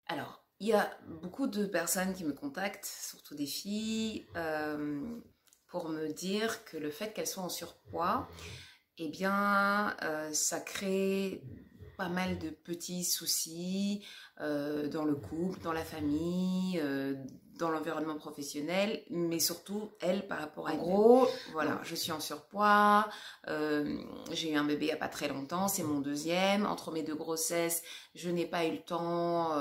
Alors, il y a beaucoup de personnes qui me contactent, surtout des filles, pour me dire que le fait qu'elles soient en surpoids, eh bien, ça crée pas mal de petits soucis dans le couple, dans la famille, dans l'environnement professionnel, mais surtout, elle, par rapport à elle-même. En gros, voilà, je suis en surpoids, j'ai eu un bébé il n'y a pas très longtemps, c'est mon deuxième. Entre mes deux grossesses, je n'ai pas eu le temps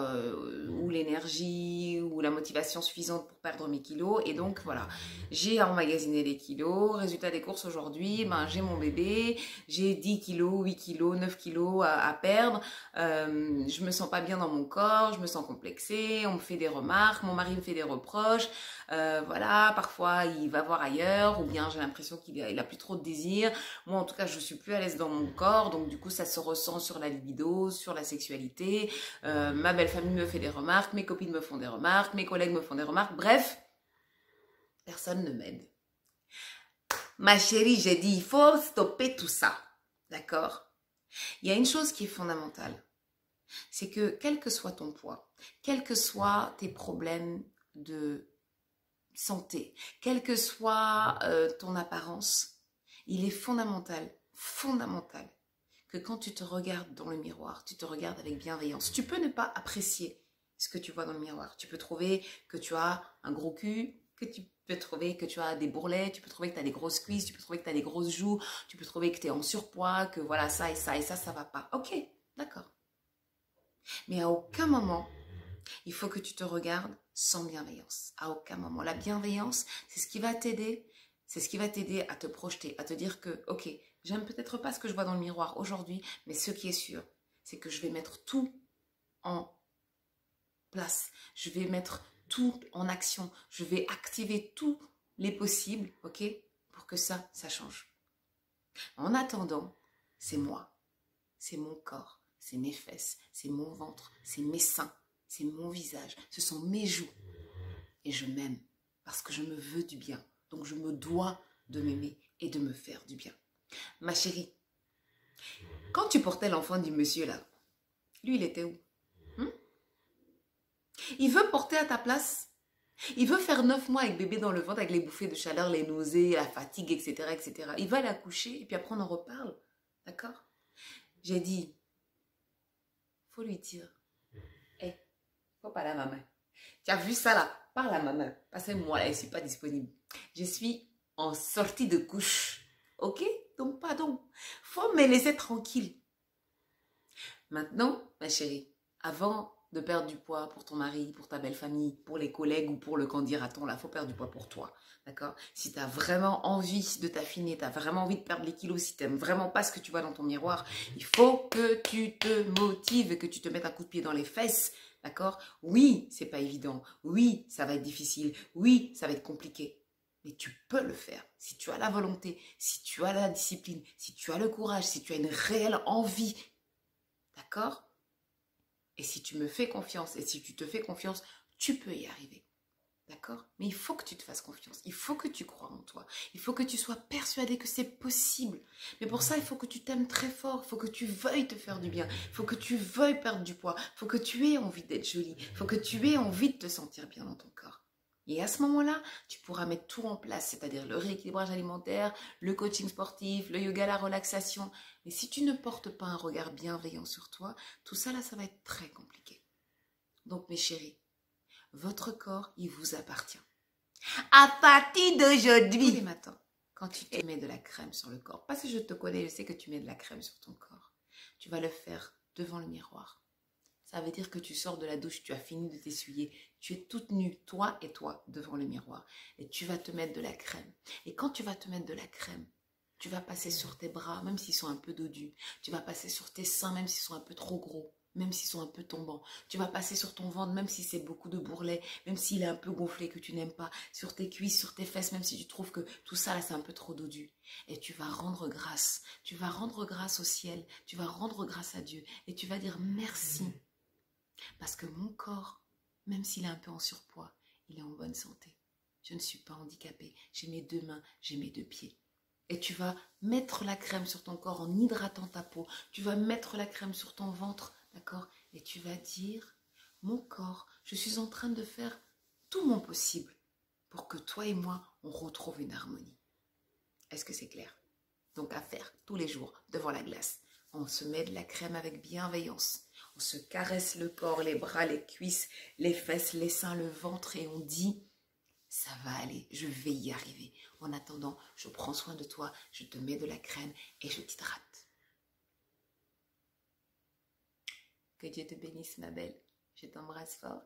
ou l'énergie ou la motivation suffisante pour perdre mes kilos. Et donc, voilà, j'ai emmagasiné les kilos. Résultat des courses aujourd'hui, ben, j'ai mon bébé, j'ai 10 kilos, 8 kilos, 9 kilos à perdre. Je me sens pas bien dans mon corps, je me sens complexée, on me fait des remarques, mon mari me fait des reproches. Voilà, parfois il va voir ailleurs ou bien j'ai l'impression qu'il a plus trop de désir. Moi en tout cas je suis plus à l'aise dans mon corps, donc du coup ça se ressent sur la libido, sur la sexualité. Ma belle famille me fait des remarques, mes copines me font des remarques, mes collègues me font des remarques. Bref, personne ne m'aide. Ma chérie, j'ai dit, il faut stopper tout ça. D'accord? Il y a une chose qui est fondamentale. C'est que quel que soit ton poids, quels que soient tes problèmes de santé, quelle que soit ton apparence, il est fondamental, que quand tu te regardes dans le miroir, tu te regardes avec bienveillance. Tu peux ne pas apprécier ce que tu vois dans le miroir. Tu peux trouver que tu as un gros cul, que tu peux trouver que tu as des bourrelets, tu peux trouver que tu as des grosses cuisses, tu peux trouver que tu as des grosses joues, tu peux trouver que tu es en surpoids, que voilà ça et ça et ça va pas. Ok, d'accord. Mais à aucun moment, il faut que tu te regardes sans bienveillance. À aucun moment. La bienveillance, c'est ce qui va t'aider. C'est ce qui va t'aider à te projeter, à te dire que, ok, j'aime peut-être pas ce que je vois dans le miroir aujourd'hui, mais ce qui est sûr, c'est que je vais mettre tout en place. Je vais mettre tout en action. Je vais activer tous les possibles, ok, pour que ça change. En attendant, c'est moi, c'est mon corps, c'est mes fesses, c'est mon ventre, c'est mes seins, c'est mon visage, ce sont mes joues. Et je m'aime parce que je me veux du bien. Donc je me dois de m'aimer et de me faire du bien. Ma chérie, quand tu portais l'enfant du monsieur là, lui il était où? Il veut porter à ta place. Il veut faire 9 mois avec bébé dans le ventre, avec les bouffées de chaleur, les nausées, la fatigue, etc., etc. Il va l'accoucher et puis après on en reparle. D'accord? J'ai dit, faut lui dire, hé, faut parler à maman. Tu as vu ça là? Parle à maman. Parce que moi là, je ne suis pas disponible. Je suis en sortie de couche. Ok? Donc pardon. Faut me laisser tranquille. Maintenant, ma chérie, avant de perdre du poids pour ton mari, pour ta belle famille, pour les collègues ou pour le candidaton, là, faut perdre du poids pour toi. D'accord? Si tu as vraiment envie de t'affiner, tu as vraiment envie de perdre les kilos, si tu n'aimes vraiment pas ce que tu vois dans ton miroir, il faut que tu te motives, que tu te mettes un coup de pied dans les fesses. D'accord? Oui, c'est pas évident. Oui, ça va être difficile. Oui, ça va être compliqué. Mais tu peux le faire. Si tu as la volonté, si tu as la discipline, si tu as le courage, si tu as une réelle envie. D'accord? Et si tu me fais confiance, et si tu te fais confiance, tu peux y arriver. D'accord? Mais il faut que tu te fasses confiance. Il faut que tu crois en toi. Il faut que tu sois persuadé que c'est possible. Mais pour ça, il faut que tu t'aimes très fort. Il faut que tu veuilles te faire du bien. Il faut que tu veuilles perdre du poids. Il faut que tu aies envie d'être jolie. Il faut que tu aies envie de te sentir bien dans ton corps. Et à ce moment-là, tu pourras mettre tout en place, c'est-à-dire le rééquilibrage alimentaire, le coaching sportif, le yoga, la relaxation. Mais si tu ne portes pas un regard bienveillant sur toi, tout ça là, ça va être très compliqué. Donc mes chéris, votre corps, il vous appartient. À partir d'aujourd'hui, tous les matins, quand tu te mets de la crème sur le corps, parce que je te connais, je sais que tu mets de la crème sur ton corps, tu vas le faire devant le miroir. Ça veut dire que tu sors de la douche, tu as fini de t'essuyer, tu es toute nue, toi et toi, devant le miroir. Et tu vas te mettre de la crème. Et quand tu vas te mettre de la crème, tu vas passer sur tes bras, même s'ils sont un peu dodus. Tu vas passer sur tes seins, même s'ils sont un peu trop gros, même s'ils sont un peu tombants. Tu vas passer sur ton ventre, même si c'est beaucoup de bourrelets, même s'il est un peu gonflé, que tu n'aimes pas. Sur tes cuisses, sur tes fesses, même si tu trouves que tout ça, là, c'est un peu trop dodu. Et tu vas rendre grâce. Tu vas rendre grâce au ciel. Tu vas rendre grâce à Dieu. Et tu vas dire merci. Parce que mon corps, même s'il est un peu en surpoids, il est en bonne santé. Je ne suis pas handicapée. J'ai mes 2 mains, j'ai mes 2 pieds. Et tu vas mettre la crème sur ton corps en hydratant ta peau. Tu vas mettre la crème sur ton ventre, d'accord? Et tu vas dire, mon corps, je suis en train de faire tout mon possible pour que toi et moi, on retrouve une harmonie. Est-ce que c'est clair? Donc à faire tous les jours devant la glace. On se met de la crème avec bienveillance. On se caresse le corps, les bras, les cuisses, les fesses, les seins, le ventre et on dit « ça va aller, je vais y arriver ». En attendant, je prends soin de toi, je te mets de la crème et je t'hydrate. Que Dieu te bénisse ma belle. Je t'embrasse fort.